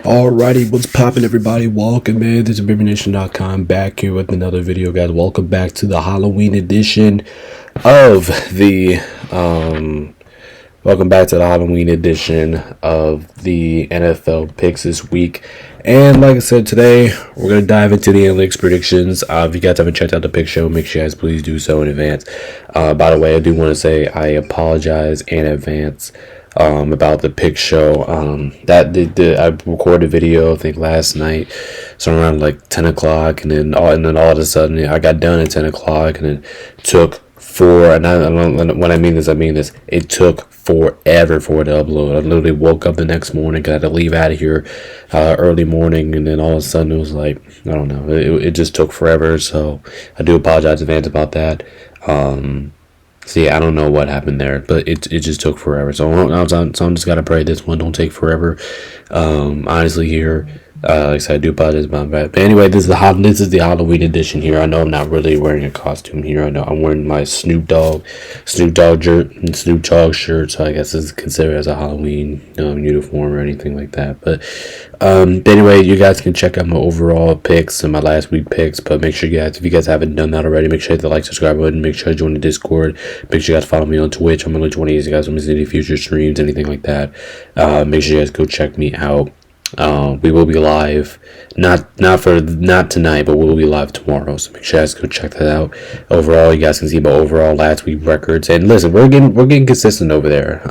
Alrighty, what's poppin', everybody? Welcome in. This is BabyNation.com back here with another video, guys. Welcome back to the Halloween edition of the NFL picks this week. And like I said, today we're gonna dive into the analytics predictions. If you guys haven't checked out the pick show, make sure you guys please do so in advance. By the way, I do want to say I apologize in advance about the pick show. I recorded a video I think last night, so around like 10 o'clock, and then all of a sudden I got done at 10 o'clock, and it took when I mean this, it took forever for it to upload. I literally woke up the next morning, got to leave out of here early morning, and then all of a sudden it was like, I don't know, it just took forever. So I do apologize in advance about that. So yeah, I don't know what happened there, but it just took forever. So I'm just gotta pray this one don't take forever. Honestly, here, like I said, I do apologize about that. But anyway, this is the Halloween edition here. I know I'm not really wearing a costume here. I know I'm wearing my Snoop Dogg shirt. So I guess it's considered as a Halloween uniform or anything like that. But anyway, you guys can check out my overall picks and my last week picks. But make sure if you guys haven't done that already, make sure you hit the like, subscribe button. Make sure you join the Discord. Make sure you guys follow me on Twitch. I'm on Twitch. You guys don't miss any future streams, anything like that. Make sure you guys go check me out. We will be live, not tonight, but we'll be live tomorrow. So make sure you guys go check that out. Overall, you guys can see my overall last week records. And listen, we're getting consistent over there.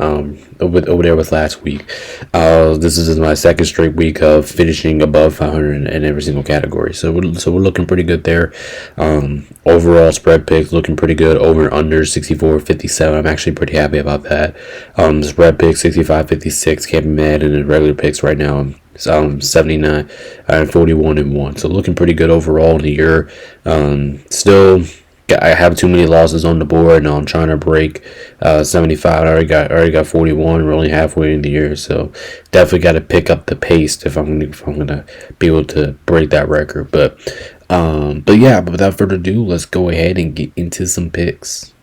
Over there with last week. This is my second straight week of finishing above 500 in every single category. So we're looking pretty good there. Overall spread picks looking pretty good. Over and under 64-57. I'm actually pretty happy about that. Spread picks 65-56. Can't be mad. And the regular picks right now, I'm 79 and 41-1. So looking pretty good overall in the year. Still, I have too many losses on the board. Now I'm trying to break 75. I already got 41. We're only halfway in the year, so definitely got to pick up the pace if I'm gonna be able to break that record. But yeah. But without further ado, let's go ahead and get into some picks.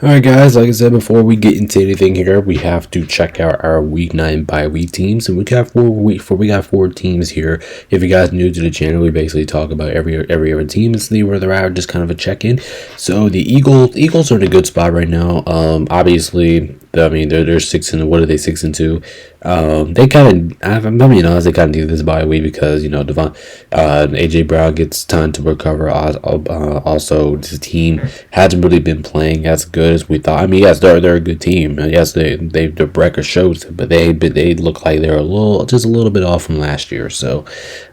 Alright guys, like I said, before we get into anything here, we have to check out our week 9 bye week teams. And we got four teams here. If you guys are new to the channel, we basically talk about every other team and see where they're at, just kind of a check-in. So the Eagles are in a good spot right now. Obviously, I mean, they're 6-2. They kind of, they kind of need this bye week because AJ Brown gets time to recover. Also, the team hasn't really been playing as good as we thought. I mean, yes, they're a good team. Yes, their record shows it, but they look like they're just a little bit off from last year. So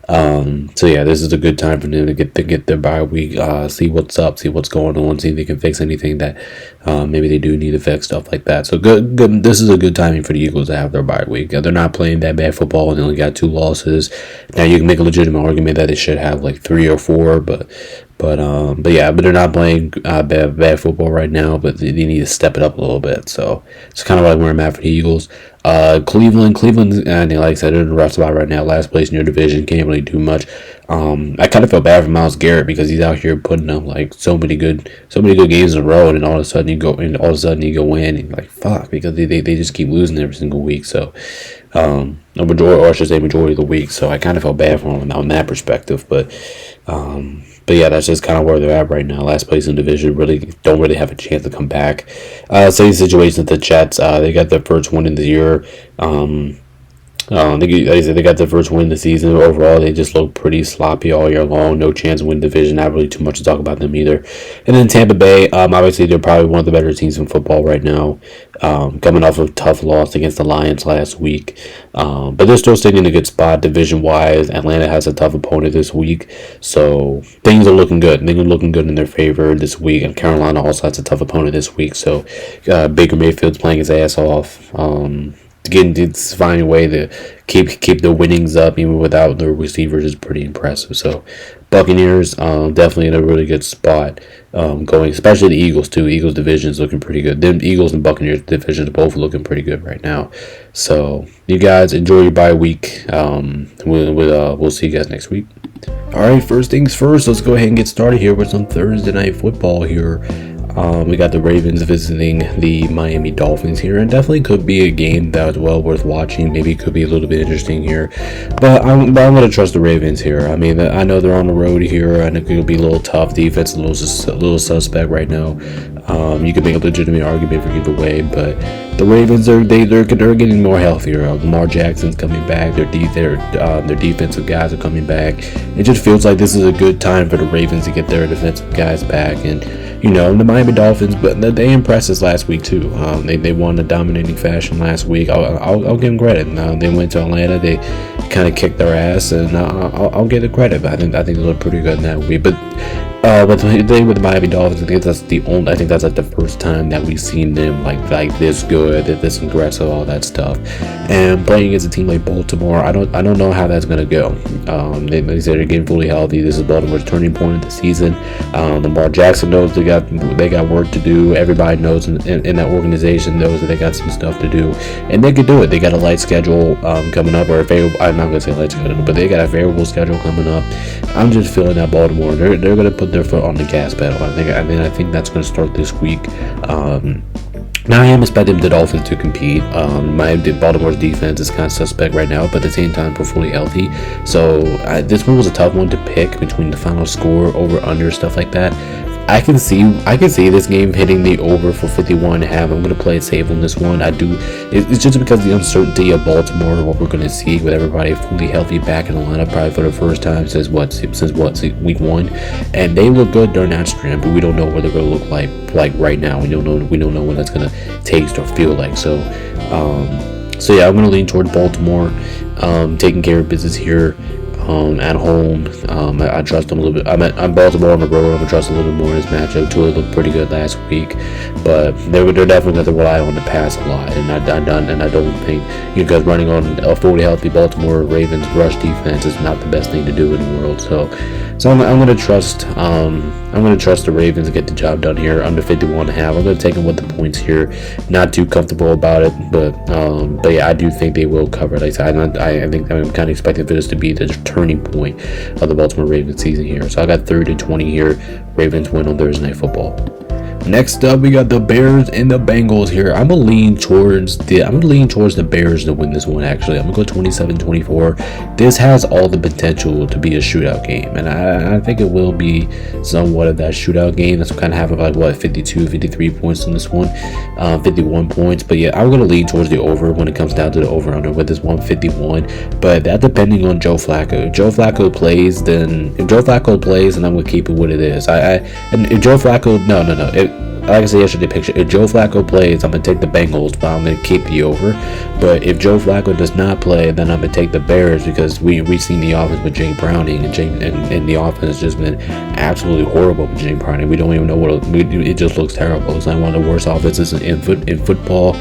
yeah, this is a good time for them to get their bye week. See what's up, see what's going on, see if they can fix anything that maybe they do need to fix, stuff like that. So good. This is a good timing for the Eagles to have their bye week. They're not playing that bad football, and they only got 2 losses. Now you can make a legitimate argument that they should have like 3 or 4, but they're not playing bad football right now. But they need to step it up a little bit. So it's kind of like where I'm at for the Eagles. Cleveland, and like I said, they're in a rough spot right now. Last place in your division, can't really do much. I kind of feel bad for Myles Garrett because he's out here putting up like so many good games in a row, and then all of a sudden you go in, and you're like, fuck, because they just keep losing every single week. So majority of the week. So I kind of felt bad for him on that perspective, but yeah, that's just kind of where they're at right now. Last place in division, don't really have a chance to come back. Same situation with the Jets. They got their first win in the year. They got their first win of the season. Overall, they just look pretty sloppy all year long. No chance to win division. Not really too much to talk about them either. And then Tampa Bay, obviously they're probably one of the better teams in football right now. Coming off a tough loss against the Lions last week. But they're still sitting in a good spot division-wise. Atlanta has a tough opponent this week. So things are looking good. Things are looking good in their favor this week. And Carolina also has a tough opponent this week. So Baker Mayfield's playing his ass off. Again, it's finding a way to keep the winnings up even without the receivers is pretty impressive. So Buccaneers definitely in a really good spot going, especially the Eagles too. Eagles division is looking pretty good. Them Eagles and Buccaneers divisions are both looking pretty good right now. So you guys enjoy your bye week. We'll see you guys next week. Alright, first things first, let's go ahead and get started here with some Thursday night football here. We got the Ravens visiting the Miami Dolphins here, and definitely could be a game that was well worth watching. Maybe it could be a little bit interesting here, but I'm going to trust the Ravens here. I mean, I know they're on the road here, and it could be a little tough. Defense a little suspect right now. You could make a legitimate argument for either way, but the Ravens they're getting more healthier. Lamar Jackson's coming back. Their defensive guys are coming back. It just feels like this is a good time for the Ravens to get their defensive guys back. And you know, the Miami Dolphins, but they impressed us last week too. They won a dominating fashion last week. I'll give them credit. They went to Atlanta. They kind of kicked their ass, and I'll give the credit. I think they looked pretty good in that week. But the thing with the Miami Dolphins, I think that's like the first time that we've seen them like this good, this aggressive, all that stuff. And playing against a team like Baltimore, I don't know how that's gonna go. They said they're getting fully healthy. This is Baltimore's turning point of the season. Lamar Jackson knows they got work to do. Everybody knows in that organization knows that they got some stuff to do, and they could do it. They got a light schedule coming up, or a favorable. I'm not gonna say light schedule, but they got a favorable schedule coming up. I'm just feeling that Baltimore, they're gonna put their foot on the gas pedal. I think that's going to start this week. Now I am expecting the Dolphins to compete. Baltimore's defense is kind of suspect right now, but at the same time we're fully healthy. So this one was a tough one to pick between the final score, over, under, stuff like that. I can see this game hitting the over for 51.5. I'm going to play it safe on this one. It's just because the uncertainty of Baltimore, what we're going to see with everybody fully healthy back in the lineup, probably for the first time since week 1, and they look good during that stretch, but we don't know what they're going to look like right now. We don't know what that's going to taste or feel like. So yeah, I'm going to lean toward Baltimore, taking care of business here. At home, I trust them a little bit. I'm Baltimore on the road. I'm gonna trust a little bit more in this matchup. Tua looked pretty good last week, but they're definitely going to rely on the pass a lot, and I don't think, because running on a fully healthy Baltimore Ravens rush defense is not the best thing to do in the world. So I'm going to trust. I'm going to trust the Ravens to get the job done here under 51.5. I'm going to take them with the points here. Not too comfortable about it, but yeah, I do think they will cover. Like I said, I think I'm kind of expecting for this to be the turning point of the Baltimore Ravens season here. So I got 30-20 here. Ravens win on Thursday Night Football. Next up, we got the Bears and the Bengals here. I'm gonna lean towards the Bears to win this one. Actually, I'm gonna go 27-24. This has all the potential to be a shootout game, and I think it will be somewhat of that shootout game. That's kind of having like 52, 53 points on this one, 51 points. But yeah, I'm gonna lean towards the over when it comes down to the over under with this 151. But that depending on Joe Flacco. If Joe Flacco plays, then I'm gonna keep it what it is. And if Joe Flacco, like I said yesterday, if Joe Flacco plays, I'm going to take the Bengals, but I'm going to keep the over. But if Joe Flacco does not play, then I'm going to take the Bears, because we've seen the offense with Jay Browning, and the offense has just been absolutely horrible with Jay Browning. We don't even know it just looks terrible. It's like one of the worst offenses in football.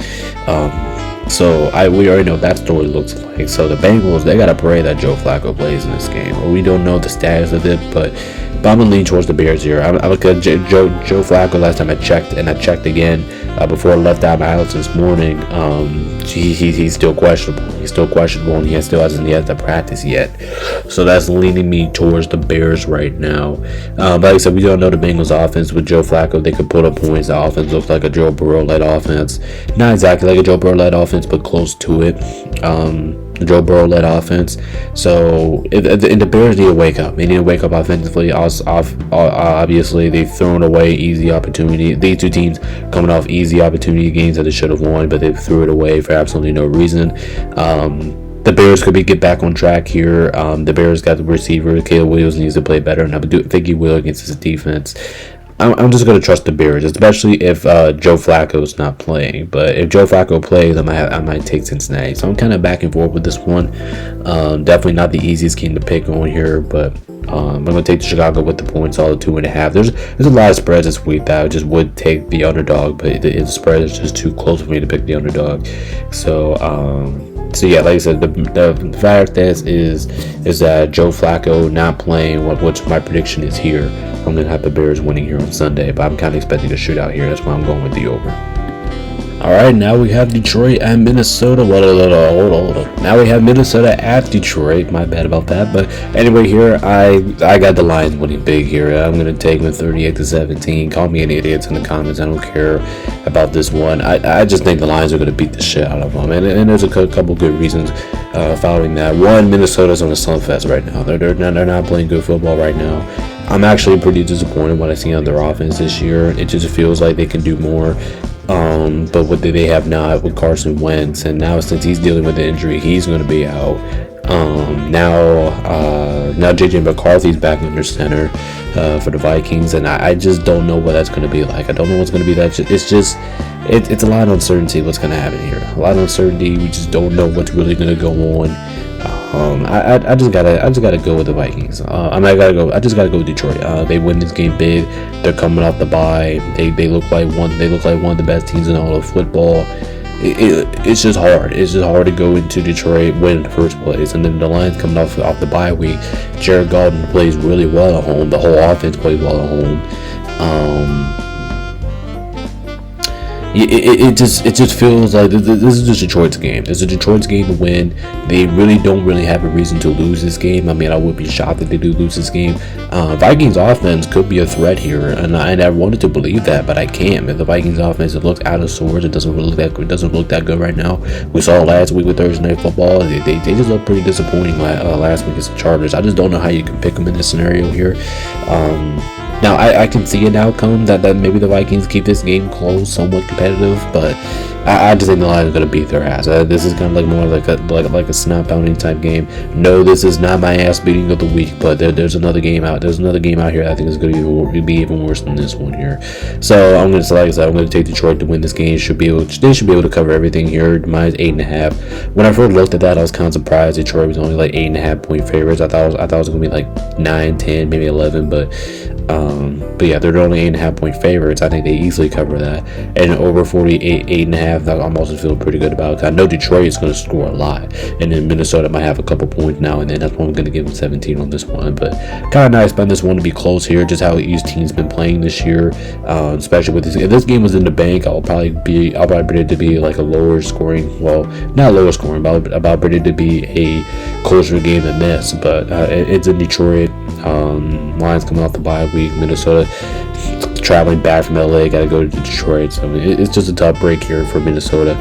So we already know what that story looks like. So the Bengals, they got to pray that Joe Flacco plays in this game. We don't know the status of it, but I'm going to lean towards the Bears here. I'm looking at Joe Flacco. Last time I checked, and I checked again before I left out my house this morning. He's still questionable. And he still hasn't yet to practice yet. So that's leaning me towards the Bears right now. But like I said, we don't know the Bengals offense. With Joe Flacco, they could put up points. The offense looks like a Joe Burrow-led offense. Not exactly like a Joe Burrow-led offense, but close to it. Joe Burrow-led offense. So the Bears need to wake up. They need to wake up offensively. Obviously, they've thrown away easy opportunity. These two teams coming off easy opportunity games that they should have won, but they threw it away for absolutely no reason. The Bears could get back on track here. The Bears got the receiver. Caleb Williams needs to play better, and I think he will against his defense. I'm just going to trust the Bears, especially if Joe Flacco's not playing. But if Joe Flacco plays, I might take Cincinnati. So I'm kind of back and forth with this one. Definitely not the easiest game to pick on here, but I'm going to take the Chicago with the points, all the 2.5. There's a lot of spreads this week that I just would take the underdog, but the spread is just too close for me to pick the underdog. So yeah, like I said, the fact is that Joe Flacco not playing, what my prediction is here. I'm going to have the Bears winning here on Sunday, but I'm kind of expecting a shootout here. That's why I'm going with the over. All right, now we have Detroit and Minnesota. Hold on. Now we have Minnesota at Detroit. My bad about that. But anyway, here I got the Lions winning big here. I'm gonna take them 38-17. Call me an idiot in the comments. I don't care about this one. I just think the Lions are gonna beat the shit out of them, and there's a couple good reasons following that. One, Minnesota's on a slump right now. They're not playing good football right now. I'm actually pretty disappointed what I see on their offense this year. It just feels like they can do more. But what they have not with Carson Wentz, and now since he's dealing with the injury, he's going to be out. Now JJ McCarthy's back under center for the Vikings, and I just don't know what that's going to be like. I don't know what's going to be that. It's a lot of uncertainty what's going to happen here. A lot of uncertainty. We just don't know what's really going to go on. I just gotta go with the Vikings. I just gotta go with Detroit. They win this game big. They're coming off the bye. They look like one of the best teams in all of football. It's just hard. It's just hard to go into Detroit, win in the first place, and then the Lions coming off the bye week. Jared Goff plays really well at home. The whole offense plays well at home. It just feels like this is just Detroit's game. This is Detroit's game to win. They don't really have a reason to lose this game. I mean, I would be shocked if they do lose this game. Vikings offense could be a threat here, and I wanted to believe that, but I can't. The Vikings offense, it looks out of sorts. It doesn't look that good right now. We saw last week with Thursday Night Football. They just look pretty disappointing last week against the Chargers. I just don't know how you can pick them in this scenario here. Now, I can see an outcome that maybe the Vikings keep this game close, somewhat competitive, but I just think the Lions are going to beat their ass. This is kind of like more like a snap pounding type game. No, this is not my ass beating of the week, but there's another game out. There's another game out here that I think is going to be even worse than this one here. So I'm going to take Detroit to win this game. They should be able to cover everything here. Minus 8.5. When I first looked at that, I was kind of surprised Detroit was only like 8.5 point favorites. I thought it was going to be like 9, 10, maybe 11, but yeah, they're only 8.5 point favorites. I think they easily cover that, and over 8.5. I'm also feeling pretty good about it. I know Detroit is going to score a lot, and then Minnesota might have a couple points now and then. That's why I'm going to give them 17 on this one. But kind of nice, this one to be close here. Just how each team's been playing this year, especially with this. If this game was in the bank, I'll probably predict it to be like a lower scoring. Well, not lower scoring, but I'll predict it to be a closer game than this. But it's in Detroit. Lions coming off the bye week. Minnesota traveling back from LA, got to go to Detroit. So it's just a tough break here for Minnesota.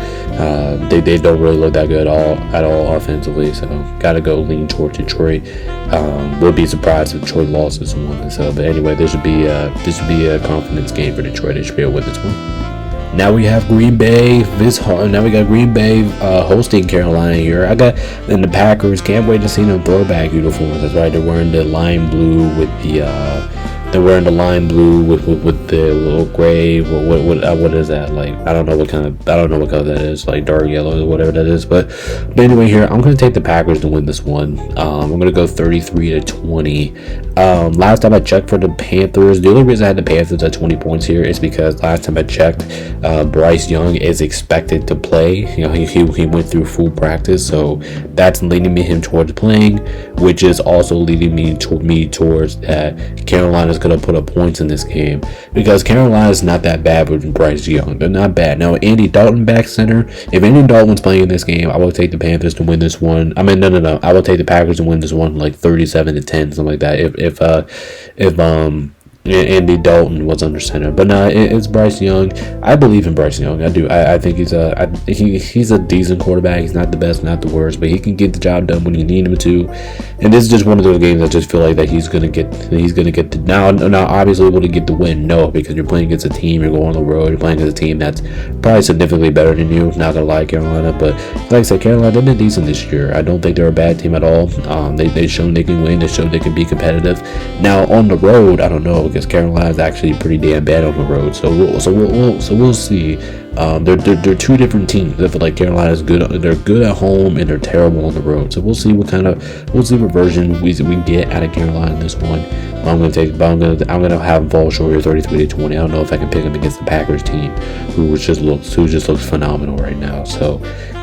They don't really look that good at all offensively. So got to go lean toward Detroit. Would be surprised if Detroit lost this one. So, but anyway, this would be a confidence game for Detroit. They should be able to win this one. Now we have Green Bay. Now we got Green Bay hosting Carolina here. And the Packers. Can't wait to see them throwback uniforms. That's right. They're wearing the lime blue with the little gray. What is that? Like I don't know what color that is. Like dark yellow or whatever that is. But anyway, here I'm gonna take the Packers to win this one. I'm gonna go 33-20. Last time I checked for the Panthers, the only reason I had the Panthers at 20 points here is because last time I checked, Bryce Young is expected to play. You know, he went through full practice, so that's leading him towards playing, which is also leading me towards that Carolina's going to put up points in this game, because Carolina's not that bad with Bryce Young. They're not bad. Now, Andy Dalton back center. If Andy Dalton's playing in this game, I will take the Panthers to win this one. I mean, no. I will take the Packers to win this one like 37-10, something like that. If Andy Dalton was under center, but no, it's Bryce Young. I believe in Bryce Young. I do. I think he's a decent quarterback. He's not the best, not the worst, but he can get the job done when you need him to. And this is just one of those games I just feel like that he's gonna get the now obviously will he get the win? No, because you're playing against a team. You're going on the road. You're playing against a team that's probably significantly better than you. Not gonna lie, Carolina, but like I said, Carolina, they've been decent this year. I don't think they're a bad team at all. They've shown they can win. They've shown they can be competitive. Now on the road, I don't know, because Carolina is actually pretty damn bad on the road. So we'll see. They're two different teams. I feel like Carolina is good. They're good at home and they're terrible on the road. So we'll see what version we get out of Carolina in this one. I'm gonna have them fall short here, 33-20. I don't know if I can pick them against the Packers team, who just looks phenomenal right now. So,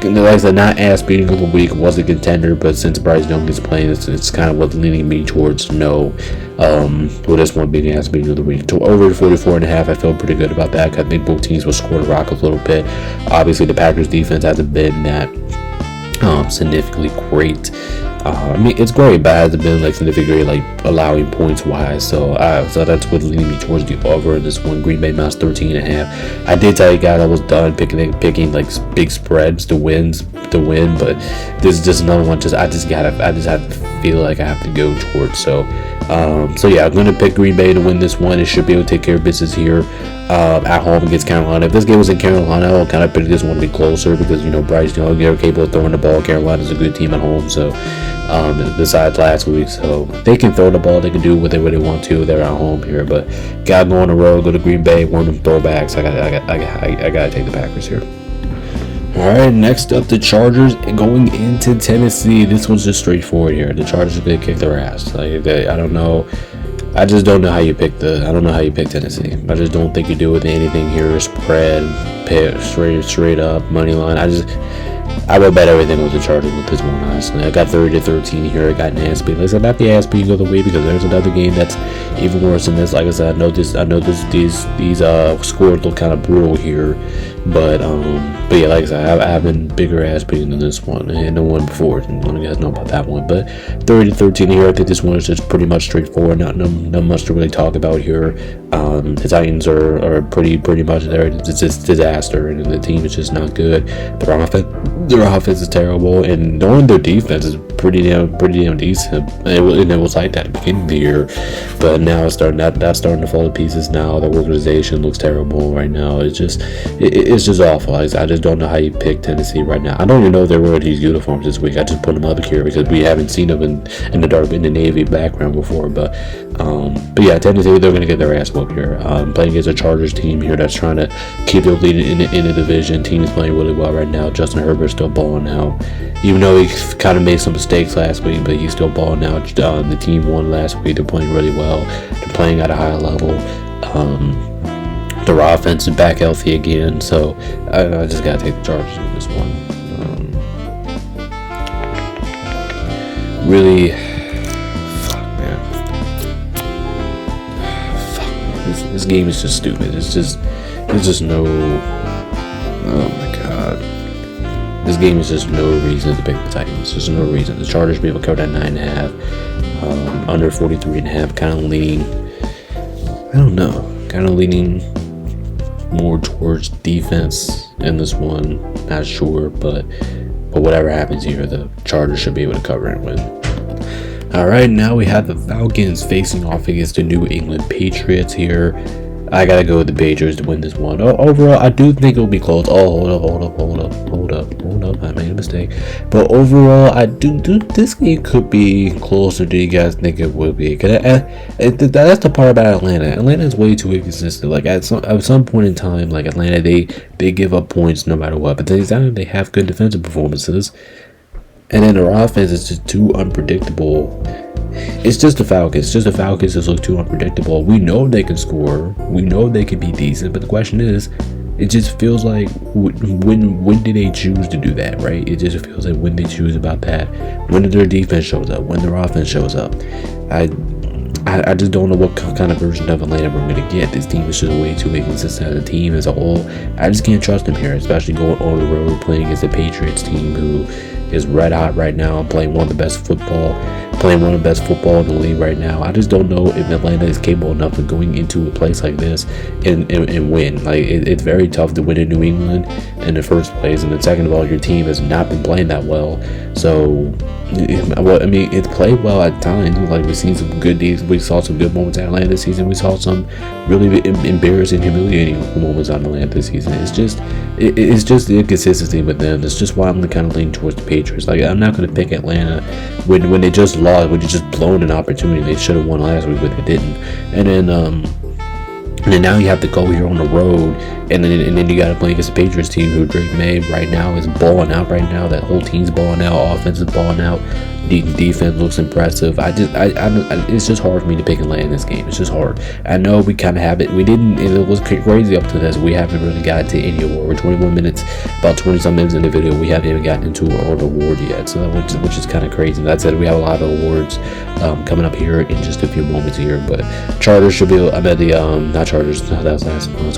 like I said, not ass beating of the week, was a contender, but since Bryce Young is playing, it's kind of what's leaning me towards no. With this one being ass beating of the week, to over 44.5, I feel pretty good about that. I think both teams will score the rock a little bit. Obviously, the Packers defense hasn't been that significantly great. I mean, it's great, but it hasn't been like significantly like allowing points wise. So that's what's leading me towards the over in this one. Green Bay minus 13.5. I did tell you guys I was done picking like big spreads to win, but this is just another one. I just have to feel like I have to go towards. So yeah, I'm gonna pick Green Bay to win this one. It should be able to take care of business here at home against Carolina. If this game was in Carolina, I'll kind of pick this one to be closer because Bryce Young, they're capable of throwing the ball. Carolina's a good team at home, so besides last week, so they can throw the ball. They can do what they really want to. They're at home here, but gotta go on the road, go to Green Bay, one of them throwbacks. I gotta take the Packers here. Alright, next up, the Chargers going into Tennessee. This one's just straightforward here. The Chargers are gonna kick their ass. I don't know. I just don't know how you pick Tennessee. I just don't think you do with anything here. Spread, pick, straight up money line. I would bet everything with the Chargers with this one, honestly. I got 30-13 here. I got an ass beat. Like I said, not the ass beat of the week because there's another game that's even worse than this. Like I said, I know these scores look kind of brutal here, but yeah, like I said, I have been bigger ass beating than this one and the one before. And you guys know about that one, but 30-13 here. I think this one is just pretty much straightforward. Not much to really talk about here. The Titans are pretty much there. It's just disaster, and the team is just not good. Their offense is terrible, and their defense is pretty damn decent. And it was like that at the beginning of the year, but now that's starting to fall to pieces. Now the organization looks terrible right now. It's just awful. I just don't know how you pick Tennessee right now. I don't even know if they're wearing these uniforms this week. I just put them up here because we haven't seen them in the Navy background before. But yeah, Tennessee, they're gonna get their ass whooped here. Playing against a Chargers team here that's trying to keep their lead in the division. Team is playing really well right now. Justin Herbert's still balling now, even though he kind of made some mistakes last week, but he's still balling now. The team won last week. They're playing really well. They're playing at a high level. Their offense is back healthy again, so I just gotta take the Chargers in this one. Really, man. This game is just stupid. There's just no. Oh my god. This game is just no reason to pick the Titans. There's no reason. The Chargers be able to cover that 9.5, under 43.5. Kind of leaning. I don't know. Kind of leaning more towards defense in this one. Not sure, but whatever happens here, the Chargers should be able to cover and win. Alright, now we have the Falcons facing off against the New England Patriots here. I gotta go with the Patriots to win this one. Overall, I do think it'll be close. Oh, hold up. I made a mistake. But overall, I do this game could be closer than you guys think it would be. That's the part about Atlanta. Atlanta is way too inconsistent. Like at some point in time, like Atlanta, they give up points no matter what. But they have good defensive performances. And then their offense is just too unpredictable. It's just the Falcons. Just the Falcons just look too unpredictable. We know they can score. We know they can be decent. But the question is, it just feels like when do they choose to do that, right? It just feels like when they choose about that. When their defense shows up. When their offense shows up. I just don't know what kind of version of Atlanta we're going to get. This team is just way too inconsistent as a team as a whole. I just can't trust them here, especially going on the road playing against the Patriots team who is red hot right now, playing one of the best football in the league right now. I just don't know if Atlanta is capable enough of going into a place like this and win. Like it's very tough to win in New England in the first place, and then second of all, your team has not been playing that well. So, I mean, it's played well at times. Like we've seen some good days. We saw some good moments at Atlanta this season. We saw some really embarrassing, humiliating moments on Atlanta this season. It's just the inconsistency with them. It's just why I'm kind of leaning towards the Patriots. Like I'm not going to pick Atlanta when they just lost, when they just blown an opportunity they should have won last week, but they didn't. And then now you have to go here on the road and then you got to play against the Patriots team, who Drake May right now is balling out right now. That whole team's balling out. Offense is balling out. Defense looks impressive. It's just hard for me to pick Atlanta in this game. It's just hard. I know we kind of have it. We didn't. It was crazy up to this. We haven't really gotten to any award. We're 21 minutes, about 20 some minutes in the video. We haven't even gotten into an award yet. So which is kind of crazy. That said, we have a lot of awards coming up here in just a few moments here. But Chargers should be. I bet the not Chargers. No, that was last one.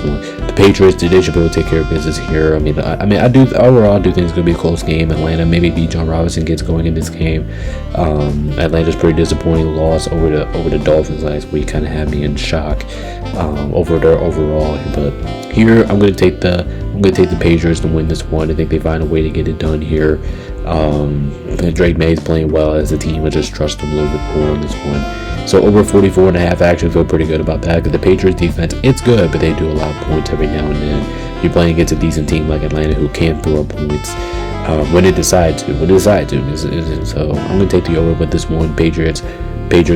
The Patriots, they should be able to take care of business here. I mean, I do overall. I do think it's going to be a close game. Atlanta maybe Bijan Robinson gets going in this game. Atlanta's pretty disappointing loss over the Dolphins last week. Kind of had me in shock over their overall. But here I'm going to take the Patriots to win this one. I think they find a way to get it done here. Drake May's playing well as a team. I just trust them a little bit more on this one. So over 44.5, I actually feel pretty good about that, because the Patriots defense, it's good, but they do allow points every now and then. You're playing against a decent team like Atlanta who can throw up points when they decide to. So I'm going to take the over with this one. Patriots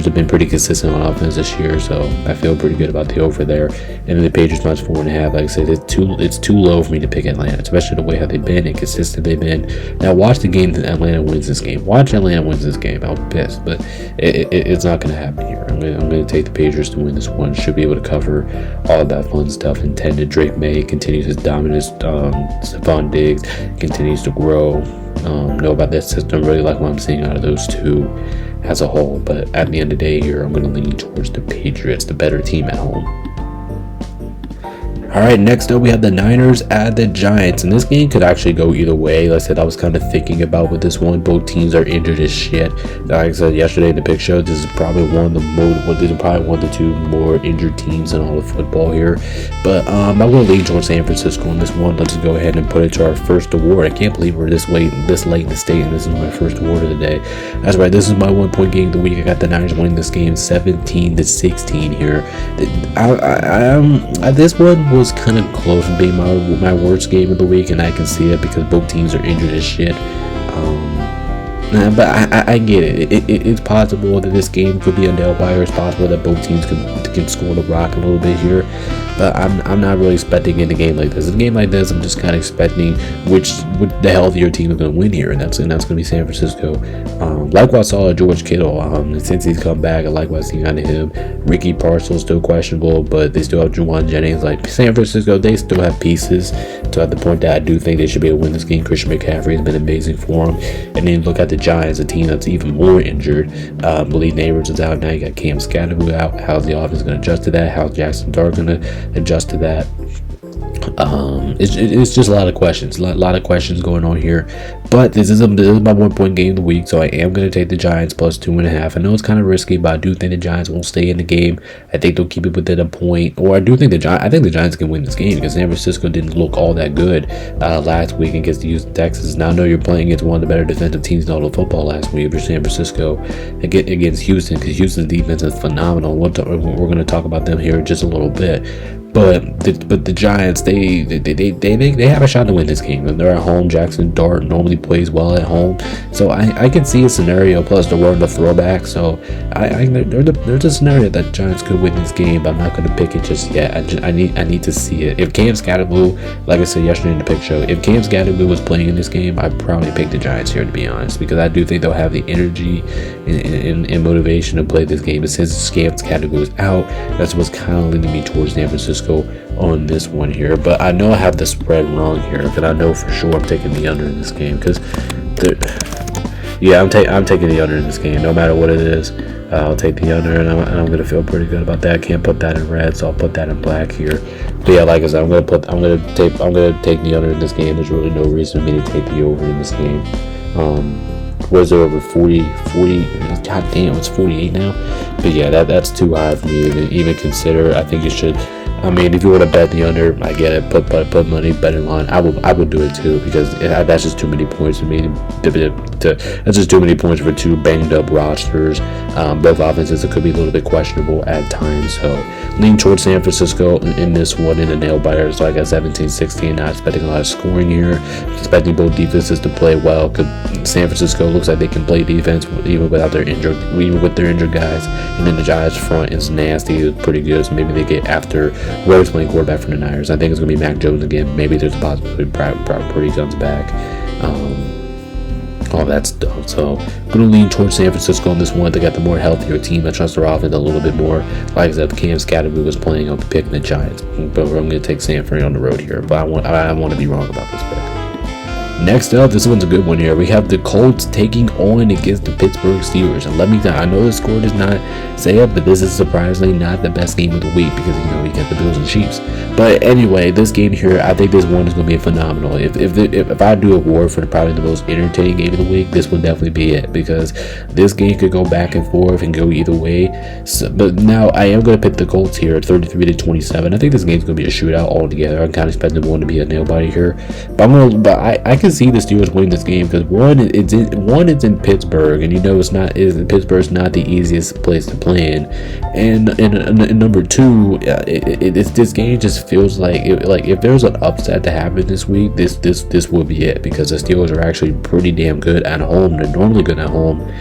have been pretty consistent on offense this year, so I feel pretty good about the over there. And then the Patriots minus 4.5, like I said, it's too low for me to pick Atlanta, especially the way how they've been and consistent they've been. Now watch the game that Atlanta wins this game. Watch Atlanta wins this game. I'll be pissed, but it's not going to happen here. I'm going to take the Patriots to win this one. Should be able to cover all that fun stuff intended. Drake May continues his dominance. Stephon Diggs continues to grow. Know about that system. Really like what I'm seeing out of those two as a whole, but at the end of the day here, I'm going to lean towards the Patriots, the better team at home. Alright, next up we have the Niners at the Giants, and this game could actually go either way. Like I said, I was kind of thinking about with this one. Both teams are injured as shit. Like I said yesterday in the pick show, this is probably one of the two more injured teams in all of football here. But I'm going to lean towards San Francisco on this one. Let's just go ahead and put it to our first award. I can't believe we're this late in the state, and this is my first award of the day. That's right, this is my 1 point game of the week. I got the Niners winning this game 17-16 here. This one was kind of close to being my worst game of the week, and I can see it because both teams are injured as shit. But I get it. It's possible that this game could be a nail biter. It's possible that both teams can score the rock a little bit here. But I'm not really expecting in a game like this. In a game like this, I'm just kind of expecting which the healthier team is going to win here, and that's going to be San Francisco. Like what I saw of George Kittle, since he's come back, I like what I see out of him. Ricky Parcells still questionable, but they still have Juwan Jennings. Like San Francisco, they still have pieces to at the point that I do think they should be able to win this game. Christian McCaffrey has been amazing for them. And then look at the Giants, a team that's even more injured. Malik Neighbors is out now. You got Cam Scattergood out. How's the offense going to adjust to that? How's Jackson Dart going to adjust to that? It's just a lot of questions, a lot of questions going on here. But this is my 1 point game of the week, so I am going to take the Giants plus 2.5. I know it's kind of risky, but I do think the Giants won't stay in the game. I think they'll keep it within a point, or I think the Giants can win this game because San Francisco didn't look all that good last week against the Houston Texans. Now I know you're playing against one of the better defensive teams in all of football last week for San Francisco against Houston, because Houston's defense is phenomenal. We're going to talk about them here in just a little bit. But the Giants, they have a shot to win this game. And they're at home. Jackson Dart normally plays well at home, so I can see a scenario. Plus, they're wearing the throwback, so there's a scenario that Giants could win this game. But I'm not going to pick it just yet. I need to see it. If Cam Scattergood, like I said yesterday in the pick show, if Cam Scattergood was playing in this game, I'd probably pick the Giants here, to be honest, because I do think they'll have the energy and motivation to play this game. But since Cam Scattergood is out, that's what's kind of leading me towards San Francisco on this one here. But I know I have the spread wrong here, because I know for sure I'm taking the under in this game. Because I'm taking the under in this game, no matter what it is. I'll take the under, and I'm gonna feel pretty good about that. I can't put that in red, so I'll put that in black here. But yeah, like I said, I'm gonna take the under in this game. There's really no reason for me to take the over in this game. Was it over 40? God damn, it's 48 now. But yeah, that's too high for me to even consider. I think you should. I mean, if you want to bet the under, I get it. Put money, bet in line. I will do it too, because that's just too many points for me. That's just too many points for two banged up rosters. Both offenses, it could be a little bit questionable at times. So lean towards San Francisco in this one in the nail biter. So I got 17-16. Not expecting a lot of scoring here. Expecting both defenses to play well, because San Francisco looks like they can play defense even with their injured guys. And then the Giants front is nasty, it's pretty good. So maybe they get after whoever's playing quarterback for the Niners. I think it's going to be Mac Jones again. Maybe there's a possibility Brock Purdy comes back. All that stuff. So I'm going to lean towards San Francisco on this one. They got the more healthier team. I trust their offense a little bit more. Like I said, if Cam Scatterby was playing, I'll be picking the Giants. But I'm going to take San Fran on the road here. But I want to be wrong about this pick. Next up, this one's a good one here. We have the Colts taking on against the Pittsburgh Steelers. And let me tell you, I know the score does not say it, but this is surprisingly not the best game of the week because, we got the Bills and Chiefs. But anyway, this game here, I think this one is going to be phenomenal. If I do a award for probably the most entertaining game of the week, this would definitely be it because this game could go back and forth and go either way. So, but now I am going to pick the Colts here at 33-27. I think this game's going to be a shootout altogether. I'm kind of expecting one to be a nail biter here. But I can see the Steelers winning this game because one, it's in Pittsburgh, and Pittsburgh's not the easiest place to play in, and number two, this game just feels like if there's an upset to happen this week, this will be it because the Steelers are actually pretty damn good at home. They're normally good at home.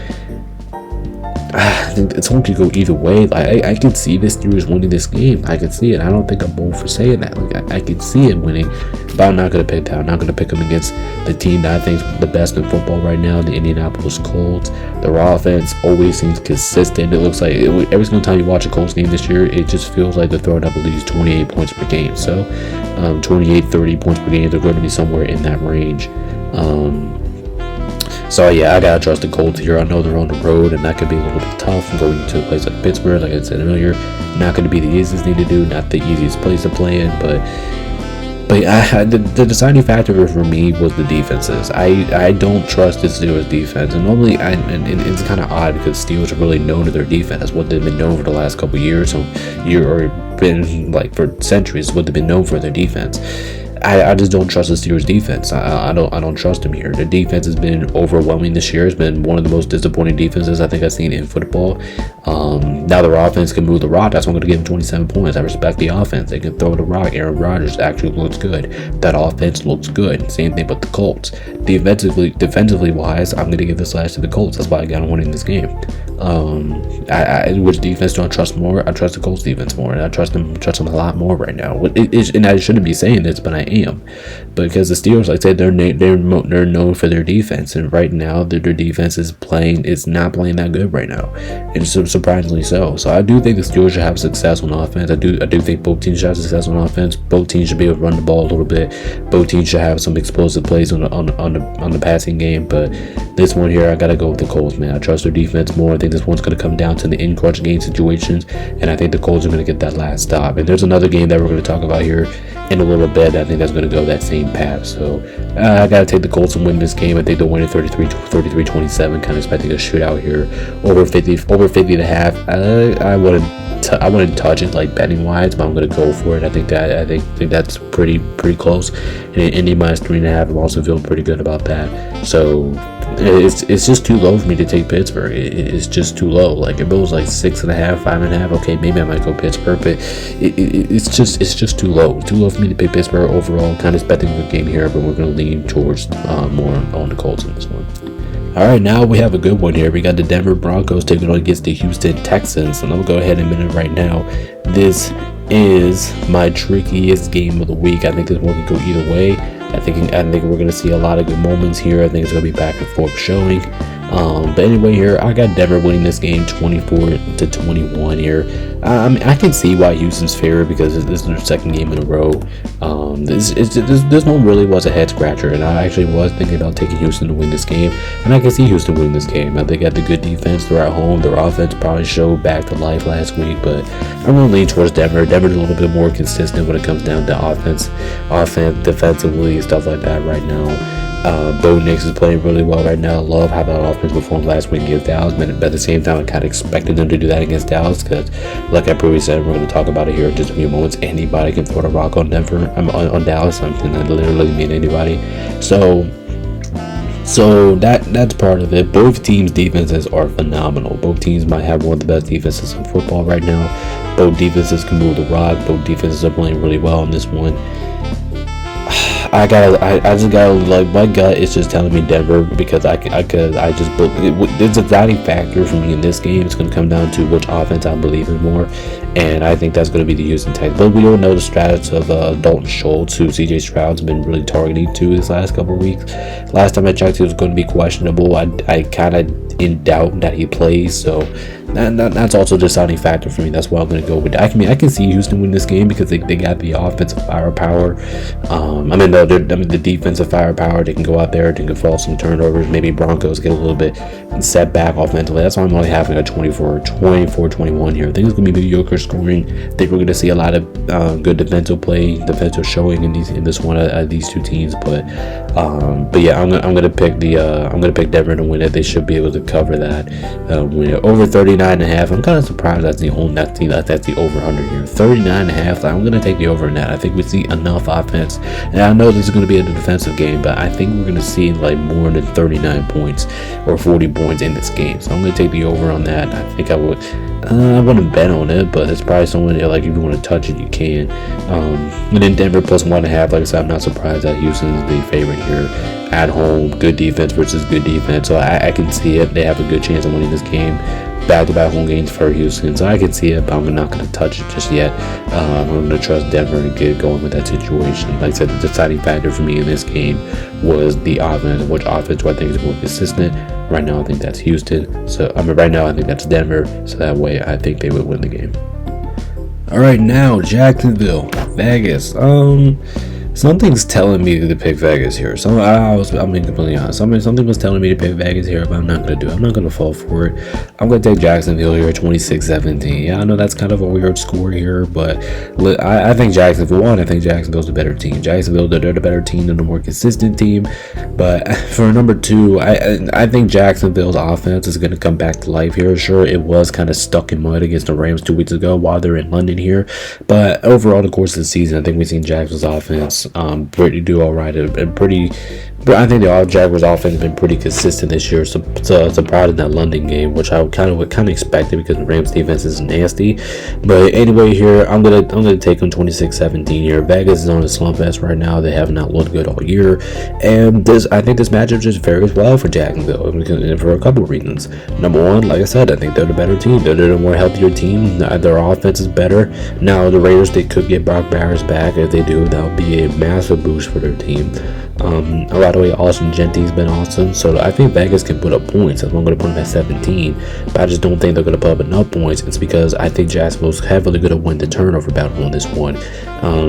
I think it's going to go either way. I can see the Steelers winning this game. I can see it. I don't think I'm bold for saying that. I can see it winning, but I'm not going to pick that. I'm not going to pick them against the team that I think is the best in football right now, the Indianapolis Colts. Their offense always seems consistent. It looks like every single time you watch a Colts game this year, it just feels like they're throwing up at least 28 points per game. So 28, 30 points per game, they're going to be somewhere in that range. So yeah, I gotta trust the Colts here. I know they're on the road, and that could be a little bit tough going to a place like Pittsburgh. Like I said earlier, not going to be the easiest thing to do, not the easiest place to play in. But the deciding factor for me was the defenses. I don't trust the Steelers defense, and normally and it's kind of odd because Steelers are really known to their defense. That's what they've been known for the last couple of years, or been like for centuries. What they've been known for their defense. I just don't trust the Steelers defense. I don't trust them here. The defense has been overwhelming this year. It's been one of the most disappointing defenses I think I've seen in football. Now their offense can move the rock. That's why I'm going to give them 27 points. I respect the offense. They can throw the rock. Aaron Rodgers actually looks good. That offense looks good. Same thing with the Colts. Defensively wise, I'm going to give this last to the Colts. That's why I got them winning this game. Which defense do I trust more? I trust the Colts defense more, and I trust them a lot more right now. And I shouldn't be saying this, but I am, because the Steelers, like I said, they're known for their defense, and right now their defense is not playing that good right now, and surprisingly so. So I do think the Steelers should have success on offense. I do think both teams should have success on offense. Both teams should be able to run the ball a little bit. Both teams should have some explosive plays on the passing game. But this one here, I gotta go with the Colts, man. I trust their defense more. I think this one's going to come down to the in-crunch game situations, and I think the Colts are going to get that last stop. And there's another game that we're going to talk about here in a little bit. I think that's going to go that same path. So I got to take the Colts and win this game. I think they'll win it 33-27, kind of expecting a shootout here, over 50 and a half. I wouldn't touch it like betting wise, but I'm going to go for it. I think that's pretty close. And Indy minus 3.5, I'm also feeling pretty good about that. So it's just too low for me to take Pittsburgh. It's just too low. Like if it was like 6.5, 5.5, okay, maybe I might go Pittsburgh, but it's just too low. Too low for me to pick Pittsburgh overall. Kind of expecting a good game here, but we're going to lean towards more on the Colts in this one. All right, now we have a good one here. We got the Denver Broncos taking on against the Houston Texans, and I'm gonna go ahead and admit it right now. This is my trickiest game of the week. I think this one could go either way. I think we're gonna see a lot of good moments here. I think it's gonna be back and forth showing. But anyway, here I got Denver winning this game 24-21 here. I can see why Houston's favored because this is their second game in a row. This one really was a head scratcher, and I actually was thinking about taking Houston to win this game, and I can see Houston winning this game. I think they got the good defense. They're at home. Their offense probably showed back to life last week, but I'm going to lean towards Denver. Denver's a little bit more consistent when it comes down to offense, defensively, stuff like that right now. Bo Nix is playing really well right now. I love how that offense performed last week against Dallas, but at the same time, I kind of expected them to do that against Dallas because, like I previously said, we're going to talk about it here in just a few moments. Anybody can throw the rock on Denver. On Dallas. I literally mean anybody. So that's part of it. Both teams' defenses are phenomenal. Both teams might have one of the best defenses in football right now. Both defenses can move the rock. Both defenses are playing really well in this one. I just gotta, like, my gut is just telling me Denver, because it's a deciding factor for me in this game. It's gonna come down to which offense I believe in more, and I think that's gonna be the Houston Texans. But we don't know the status of Dalton Schultz, who CJ Stroud's been really targeting to this last couple of weeks. Last time I checked, he was going to be questionable. I kind of in doubt that he plays, so that's also a deciding factor for me. That's why I'm going to go with that. I can see Houston win this game because they got the offensive firepower. The defensive firepower. They can go out there, they can force some turnovers. Maybe Broncos get a little bit set back offensively. That's why I'm only having a 24-21 here. I think it's going to be mediocre scoring. I think we're going to see a lot of good defensive play, defensive showing in this one of these two teams. But yeah, I'm gonna pick Denver to win it. They should be able to cover that. Win it over 39.5. I'm kind of surprised that's the over under here. 39.5. I'm gonna take the over in that. I think we see enough offense, and I know this is gonna be a defensive game, but I think we're gonna see like more than 39 points or 40 points in this game. So I'm gonna take the over on that. I think I wouldn't bet on it, but it's probably somewhere there, like, if you want to touch it, you can. And then Denver plus 1.5. Like I said, I'm not surprised that Houston is the favorite here at home. Good defense versus good defense, so I can see it. They have a good chance of winning this game. Back-to-back home games for Houston, so I can see it, but I'm not going to touch it just yet. I'm going to trust Denver and get going with that situation. Like I said, the deciding factor for me in this game was the offense. Which offense do I think is more consistent? Right now, I think that's Houston. Right now, I think that's Denver. So that way, I think they would win the game. All right, now Jacksonville, Vegas. Something's telling me to pick Vegas here. I'm being completely honest. Something was telling me to pick Vegas here, but I'm not going to do it. I'm not going to fall for it. I'm going to take Jacksonville here, 26-17. Yeah, I know that's kind of a weird score here, but I think Jacksonville won. I think Jacksonville's a better team. Jacksonville, they're the better team, they're the more consistent team. But for number two, I think Jacksonville's offense is going to come back to life here. Sure, it was kind of stuck in mud against the Rams 2 weeks ago while they're in London here, but overall, the course of the season, I think we've seen Jacksonville's offense pretty do all right, and but I think the Jaguars offense has been pretty consistent this year. So proud of that London game, which I kind of expected because the Rams defense is nasty. But anyway, here I'm gonna take them 26-17 here. Vegas is on a slump fest right now. They have not looked good all year, and I think this matchup just varies well for Jacksonville for a couple of reasons. Number one, like I said, I think they're the better team. They're the more healthier team. Their offense is better. Now the Raiders, they could get Brock Bowers back. If they do, that would be a massive boost for their team. By the way, Austin Genty's been awesome, so I think Vegas can put up points. So I'm going to put them at 17, but I just don't think they're going to put up enough points. It's because I think Jacksonville's heavily going to win the turnover battle on this one.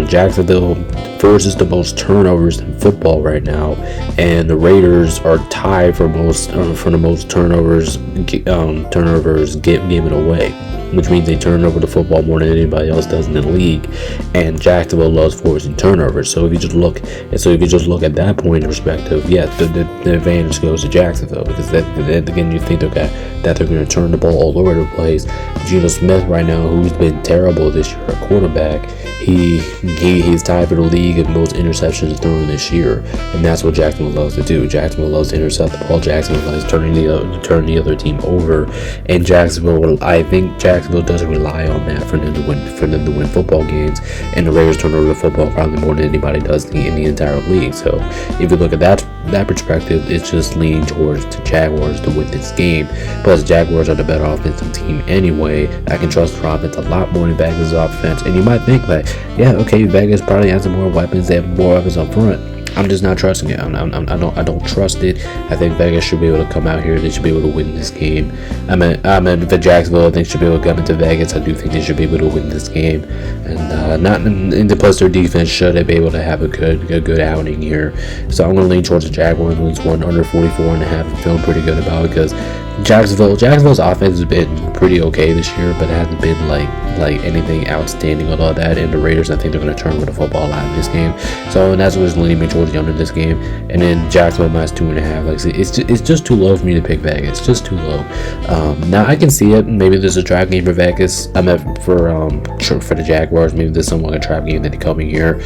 Jacksonville forces the most turnovers in football right now, and the Raiders are tied for the most turnovers giving away, which means they turn over the football more than anybody else does in the league, and Jacksonville loves forcing turnovers. So if you just look at that point in perspective, yeah, the advantage goes to Jacksonville, because then again, you think that they're going to turn the ball all over the place. Geno Smith right now, who's been terrible this year at quarterback, he's tied for the league in most interceptions thrown this year, and that's what Jacksonville loves to do. Jacksonville loves to intercept the ball. Jacksonville loves turn the other team over, and I think Jacksonville doesn't rely on that for them to win football games, and the Raiders turn over the football probably more than anybody does in the entire league. So if you look at that perspective, it's just leaning towards the Jaguars to win this game. Plus, Jaguars are the better offensive team anyway. I can trust their offense a lot more than Vegas' offense. And you might think like, yeah, okay, Vegas probably has some more weapons. They have more weapons up front. I'm just not trusting it. I don't trust it. I think Vegas should be able to come out here. They should be able to win this game. I mean, for Jacksonville, I think should be able to come into Vegas. I do think they should be able to win this game, and not in the plus their defense should they be able to have a good outing here. So I'm going to lean towards the Jaguars. Wins one under 44.5. I'm feeling pretty good about it because Jacksonville's offense has been pretty okay this year, but it hasn't been like anything outstanding with all that. And the Raiders, I think they're going to turn with the football out in this game. So that's what's leading me towards the under this game. And then Jacksonville minus 2.5. Like I said, it's just too low for me to pick Vegas. It's just too low. Now I can see it. Maybe there's a trap game for Vegas. I meant for the Jaguars. Maybe there's somewhat a trap game that they coming here.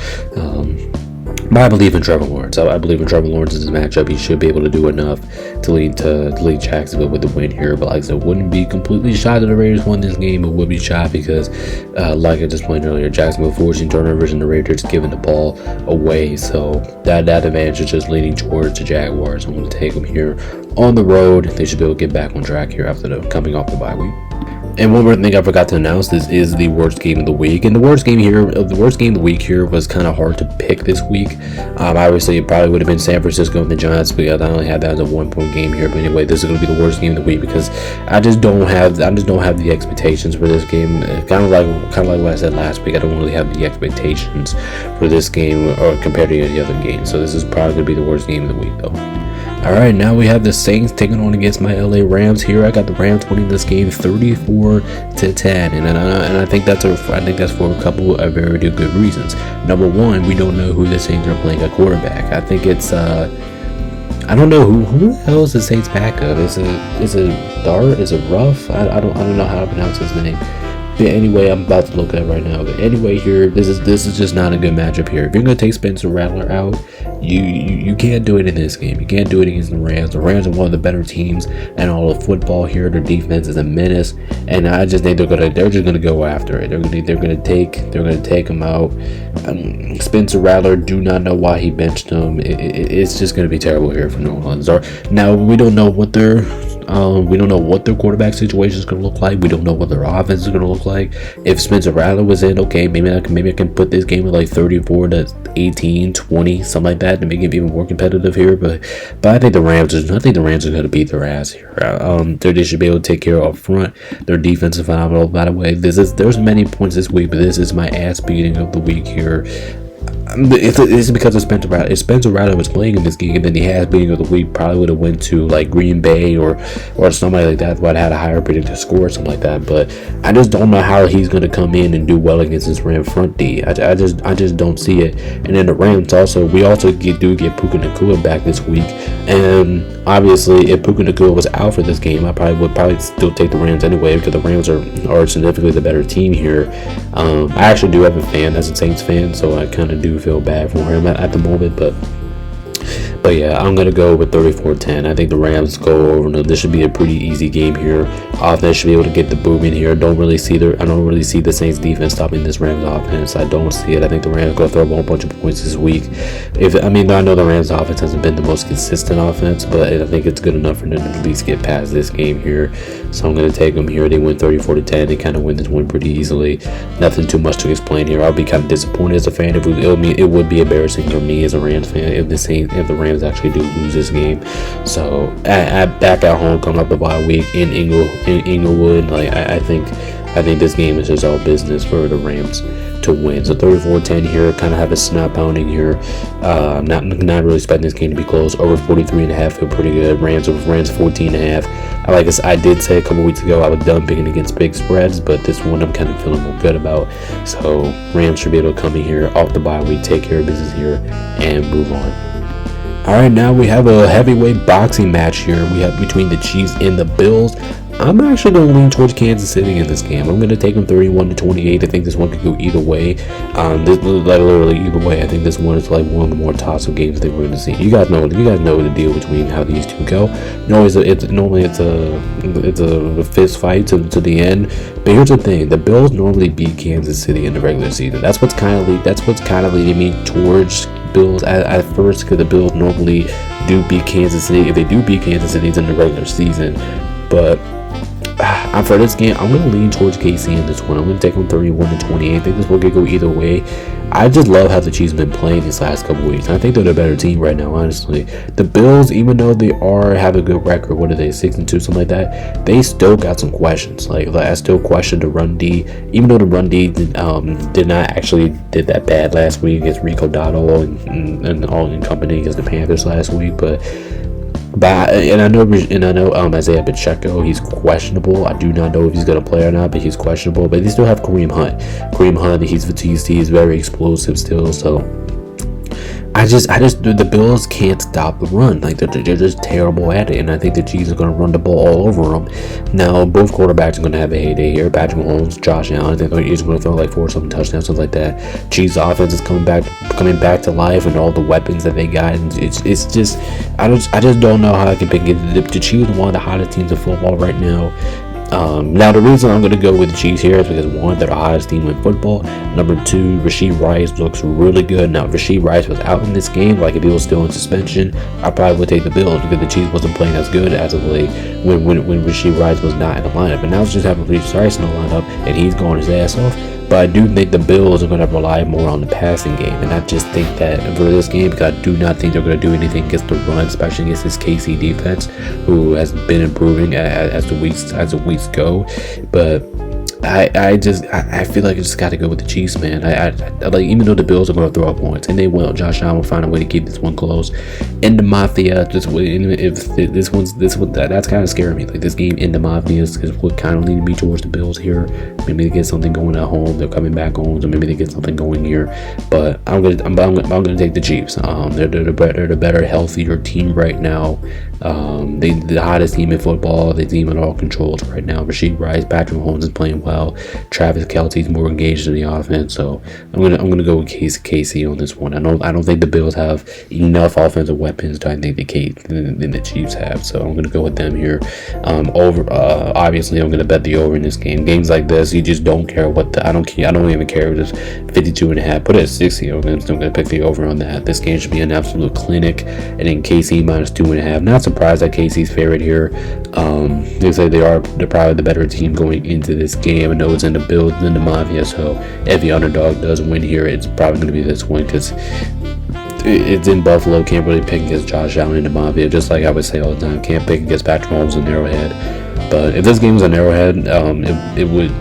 But I believe in Trevor Lawrence. I believe in Trevor Lawrence in this matchup. He should be able to do enough to lead Jacksonville with the win here. But like I said, wouldn't be completely shocked if the Raiders won this game. It would be shocked because, like I just explained earlier, Jacksonville forcing turnovers and the Raiders giving the ball away. So that advantage is just leaning towards the Jaguars. I'm going to take them here on the road. They should be able to get back on track here after coming off the bye week. And one more thing I forgot to announce is the worst game of the week. And the worst game of the week here was kind of hard to pick this week. Obviously, it probably would have been San Francisco and the Giants, because I only had that as a 1-point game here. But anyway, this is going to be the worst game of the week because I just don't have the expectations for this game. Kind of like what I said last week. I don't really have the expectations for this game or compared to any other game. So this is probably going to be the worst game of the week, though. Alright, now we have the Saints taking on against my LA Rams here. I got the Rams winning this game 34-10, and I think that's for a couple of very good reasons. Number one, we don't know who the Saints are playing at quarterback. I think it's I don't know who the hell is the Saints backup. Is it Dart? Is it Ruff? I don't know how to pronounce his name. But anyway, I'm about to look at it right now. But anyway, here this is just not a good matchup here. If you're gonna take Spencer Rattler out, you can't do it in this game. You can't do it against the Rams. The Rams are one of the better teams in all of football here. Their defense is a menace, and I just think they're just gonna go after it. They're gonna take him out. Spencer Rattler, do not know why he benched him. It's just gonna be terrible here for New Orleans. Now we don't know what their quarterback situation is going to look like. We don't know what their offense is going to look like. If Spencer Rattler was in, okay, maybe I can put this game at like 34-18, 20, something like that to make it even more competitive here. But I think the Rams are going to beat their ass here. They should be able to take care of up front. Their defense is phenomenal. By the way, there's many points this week, but this is my ass beating of the week here. It's because of Spencer Rattler. If Spencer Rattler was playing in this game, then the ass beating of the week probably would have went to like Green Bay or somebody like that, would have had a higher predicted score or something like that. But I just don't know how he's going to come in and do well against this Ram front D. I just don't see it. And then the Rams we also get Puka Nacua back this week, and obviously if Puka Nacua was out for this game, I would still take the Rams anyway, because the Rams are significantly the better team here. I actually do have a fan that's a Saints fan, so I kind of do feel bad for him at the moment, but yeah, I'm gonna go with 34-10. I think the Rams go over. No, this should be a pretty easy game here. Offense should be able to get the boom in here. I don't really see the Saints defense stopping this Rams offense. I don't see it. I think the Rams go throw a whole bunch of points this week. I know the Rams offense hasn't been the most consistent offense, but I think it's good enough for them to at least get past this game here. So I'm gonna take them here. They win 34-10. They kind of win this one pretty easily. Nothing too much to explain here. I'll be kind of disappointed as a fan. It would be embarrassing for me as a Rams fan if the Rams actually do lose this game. So back at home, coming up the bye week in Inglewood, I think this game is just all business for the Rams to win. So 34-10 here, kind of have a snap pounding here. Not really expecting this game to be close. Over 43.5 feel pretty good. Rams 14.5. I did say a couple weeks ago I was done picking against big spreads, but this one I'm kind of feeling more good about. So Rams should be able to come in here off the bye week, take care of business here, and move on. Alright, now we have a heavyweight boxing match here. We have between the Chiefs and the Bills. I'm actually going to lean towards Kansas City in this game. I'm going to take them 31-28. I think this one could go either way. Literally either way. I think this one is like one of the more toss-up games that we're going to see. You guys know the deal between how these two go. Normally it's a fist fight to the end. But here's the thing: the Bills normally beat Kansas City in the regular season. That's what's kind of leading me towards Bills at first, because the Bills normally do beat Kansas City. If they do beat Kansas City, it's in the regular season. But for this game, I'm going to lean towards KC in this one. I'm going to take them 31-28. I think this will go either way. I just love how the Chiefs have been playing these last couple weeks. I think they're the better team right now, honestly. The Bills, even though they have a good record, what are they, 6-2, something like that, they still got some questions. Like I still question the run D, even though the run D did not actually did that bad last week against Rico Dotto and all in company against the Panthers last week, but I know Isaiah Pacheco, he's questionable. I do not know if he's gonna play or not, but he's questionable. But they still have Kareem Hunt. He's very explosive still. So the Bills can't stop the run. Like they're just terrible at it, and I think the Chiefs are going to run the ball all over them. Now both quarterbacks are going to have a heyday here. Patrick Mahomes, Josh Allen. I think he's going to throw like 4-something touchdowns, something like that. Chiefs offense is coming back to life, and all the weapons that they got. And it's just I just don't know how I can pick it. The Chiefs are one of the hottest teams in football right now. Now the reason I'm going to go with the Chiefs here is because one, they're the hottest team in football. Number two, Rashee Rice looks really good. Now if Rashee Rice was out in this game, like if he was still in suspension, I probably would take the Bills because the Chiefs wasn't playing as good as of late when Rashee Rice was not in the lineup. And now it's just having Rashee Rice in the lineup and he's going his ass off. But I do think the Bills are going to rely more on the passing game, and I just think that for this game, because I do not think they're going to do anything against the run, especially against this KC defense, who has been improving as the weeks go. But I feel like I just got to go with the Chiefs, man. I like, even though the Bills are going to throw up points, and they will, Josh Allen will find a way to keep this one close. And the Mafia, that's kind of scaring me. Like this game in the Mafia is what kind of leading me towards the Bills here. Maybe they get something going at home. They're coming back home, so maybe they get something going here. But I'm gonna take the Chiefs. They're the better, healthier team right now. They the hottest team in football. The team in all controls right now. Rashee Rice, Patrick Mahomes is playing well. Travis Kelce's more engaged in the offense, so I'm gonna go with KC on this one. I don't think the Bills have enough offensive weapons than I think the Chiefs have, so I'm gonna go with them here. Obviously I'm gonna bet the over in this game. Games like this, you just don't care I don't even care if it's 52.5. Put it at 60. I'm gonna pick the over on that. This game should be an absolute clinic. And then KC minus 2.5. Not surprised that KC's favorite here. They say they're probably the better team going into this game. I know it's in the Bills and the Mafia, so if the underdog does win here, it's probably going to be this one because it's in Buffalo. Can't really pick against Josh Allen in the Mafia, just like I would say all the time. Can't pick against Patrick Mahomes in Arrowhead. But if this game was an Arrowhead, it would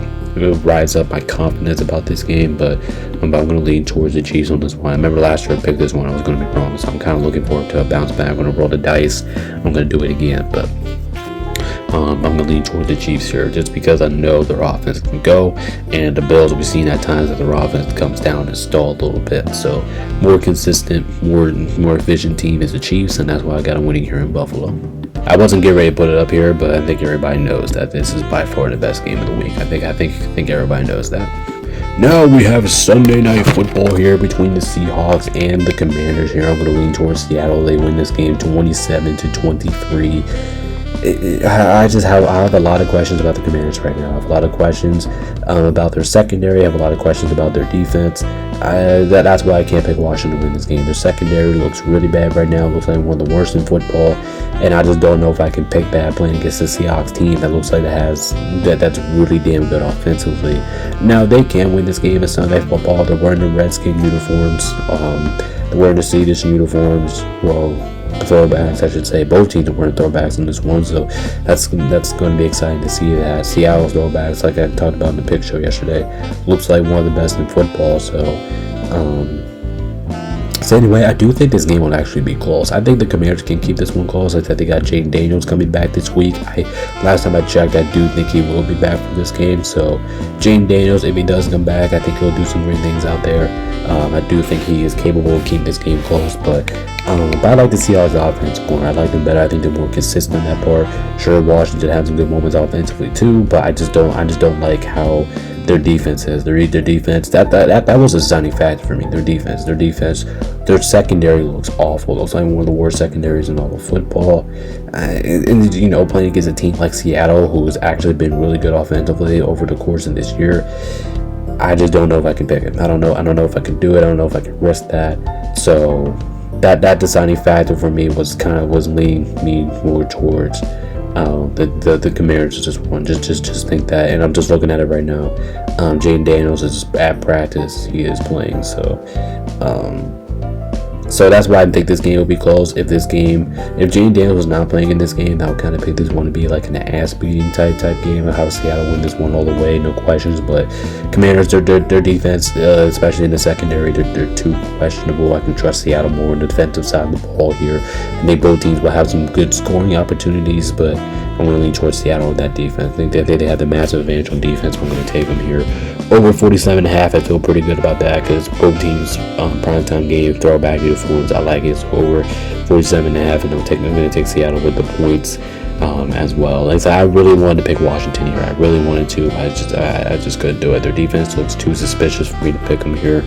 rise up my confidence about this game, but I'm going to lean towards the Chiefs on this one. I remember last year I picked this one, I was going to be wrong, so I'm kind of looking forward to a bounce back. I'm going to roll the dice. I'm going to do it again, but I'm going to lean towards the Chiefs here just because I know their offense can go, and the Bills, we've seen at times that their offense comes down and stall a little bit. So more consistent, more efficient team is the Chiefs, and that's why I got them winning here in Buffalo. I wasn't getting ready to put it up here, but I think everybody knows that this is by far the best game of the week. I think everybody knows that. Now we have Sunday Night Football here between the Seahawks and the Commanders here. I'm going to lean towards Seattle. They win this game 27-23. I have a lot of questions about the Commanders right now. I have a lot of questions about their secondary. I have a lot of questions about their defense. That's why I can't pick Washington to win this game. Their secondary looks really bad right now. It looks like one of the worst in football. And I just don't know if I can pick that playing against the Seahawks team that looks like that's really damn good offensively. Now, they can win this game. It's Sunday Football. They're wearing the Redskin uniforms. They're wearing the Swedish uniforms. Well, throwbacks, I should say. Both teams are wearing throwbacks in this one, so that's going to be exciting to see that. Seattle's throwbacks, like I talked about in the pick show yesterday, looks like one of the best in football. So anyway, I do think this game will actually be close. I think the Commanders can keep this one close. I think they got Jayden Daniels coming back this week. Last time I checked, I do think he will be back for this game. So Jayden Daniels, if he does come back, I think he'll do some great things out there. I do think he is capable of keeping this game close, but I like to see Seattle's offense more. I like them better. I think they're more consistent in that part. Sure, Washington has some good moments offensively too, but I just don't like how their defense is. Their defense, that was a deciding factor for me. Their defense, their secondary looks awful. It looks like one of the worst secondaries in all of football. And playing against a team like Seattle, who's actually been really good offensively over the course of this year, I just don't know if I can pick it. I don't know if I can do it. I don't know if I can risk that. So that deciding factor for me was leaning me more towards the Commanders. Just think that, and I'm just looking at it right now. Jayden Daniels is at practice. He is playing, so that's why I think this game will be close. If Jayden Daniels was not playing in this game, I would kind of pick this one to be like an ass beating type game. How Seattle win this one all the way, no questions. But Commanders, their defense, especially in the secondary, they're too questionable. I can trust Seattle more on the defensive side of the ball here. I think both teams will have some good scoring opportunities, but I'm going to lean towards Seattle with that defense. I think that they have the massive advantage on defense. I'm going to take them here. Over 47.5, I feel pretty good about that because both teams primetime game, throwback uniforms. I like it. So over 47.5, and I'm going to take Seattle with the points as well. Like I said, I really wanted to pick Washington here. I really wanted to. I just couldn't do it. Their defense looks too suspicious for me to pick them here.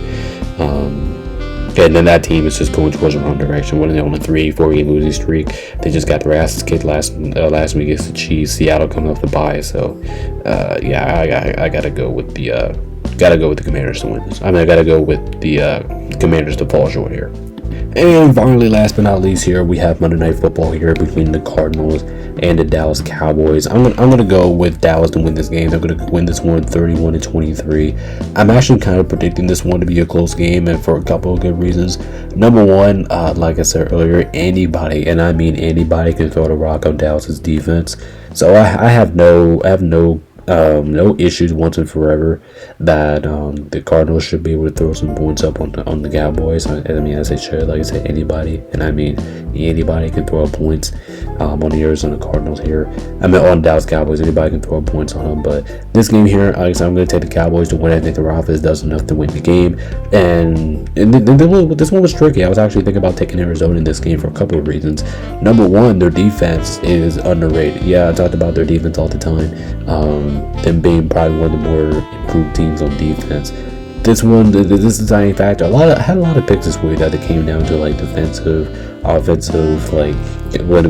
And then that team is just going towards the wrong direction. When they're on a 3-4 game losing streak, they just got their asses kicked last week against the Chiefs. Seattle coming off the bye, so I gotta go with the Commanders to win this. I gotta go with the Commanders to fall short here. And finally, last but not least, here we have Monday Night Football here between the Cardinals and the Dallas Cowboys. I'm gonna go with Dallas to win this game. They're gonna win this one 31-23. I'm actually kind of predicting this one to be a close game, and for a couple of good reasons. Number one, like I said earlier, anybody, and I mean anybody, can throw the rock on Dallas's defense. So I have no issues once and forever that the Cardinals should be able to throw some points up on the Cowboys. I mean, as they should. Like I said, anybody, and I mean anybody can throw up points on the Arizona Cardinals here. I mean, on Dallas Cowboys, anybody can throw up points on them. But this game here, like I said, I'm going to take the Cowboys to win. I think their offense does enough to win the game. And this one was tricky. I was actually thinking about taking Arizona in this game for a couple of reasons. Number one, their defense is underrated. Yeah, I talked about their defense all the time. Them being probably one of the more improved teams on defense. This deciding factor. I had a lot of picks this week that it came down to like defensive, offensive, like what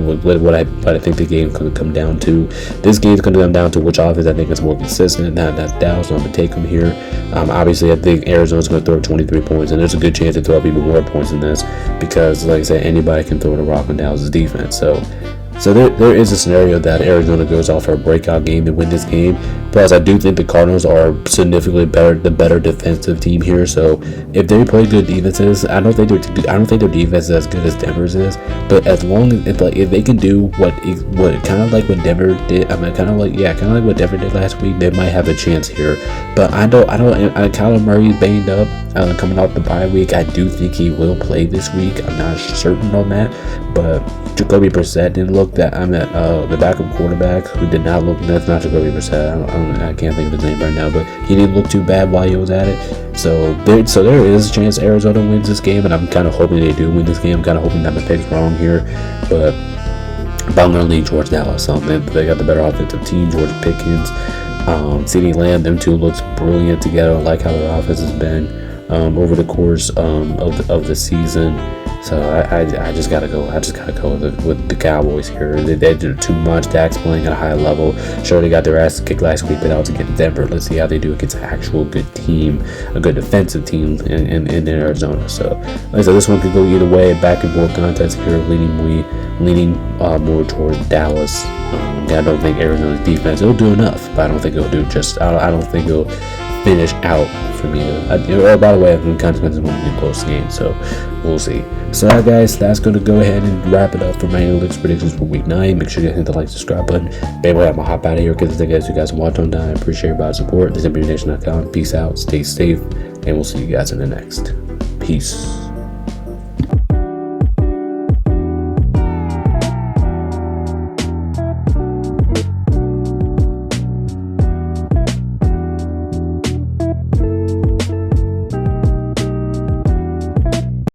I think the game could come down to. This game's going to come down to which offense I think is more consistent. That's Dallas, so I'm going to take them here. Obviously, I think Arizona's going to throw 23 points, and there's a good chance to throw up even more points than this because, like I said, anybody can throw the rock on Dallas' defense. So there is a scenario that Arizona goes off for a breakout game to win this game. Plus, I do think the Cardinals are significantly the better defensive team here. So if they play good defenses, I don't think their defense is as good as Denver's is. But as long as if they can do what kind of like what Denver did, kind of like what Denver did last week, they might have a chance here. But I don't. Kyler Murray's banged up coming off the bye week. I do think he will play this week. I'm not certain on that, but Jacoby Brissett didn't look that. The backup quarterback who did not look. That's not Jacoby Brissett. I can't think of his name right now, but he didn't look too bad while he was at it. So there is a chance Arizona wins this game, and I'm kind of hoping they do win this game. I'm kind of hoping that my pick's wrong here, but I'm going to lean towards Dallas. They got the better offensive team. George Pickens, CeeDee Lamb, them two looks brilliant together. I like how their offense has been over the course of the season. So I just gotta go. With the Cowboys here. They did too much. Dak's playing at a high level. Sure, they got their ass kicked last week, but that was against Denver. Let's see how they do against an actual good team, a good defensive team in Arizona. So, like I said, this one could go either way. Back and forth contest here, leaning more towards Dallas. I don't think Arizona's defense will do enough, but I don't think it'll do just. I don't think it'll finish out for me to. By the way, I'm kind of going to be a close game, so we'll see. So guys, that's going to go ahead and wrap it up for my analytics predictions for week 9. Make sure you hit the like, subscribe button. Baby, I'm gonna hop out of here because thank you guys for watching. I appreciate everybody's support. This is NBANation.com. Peace out, stay safe, and we'll see you guys in the next. Peace.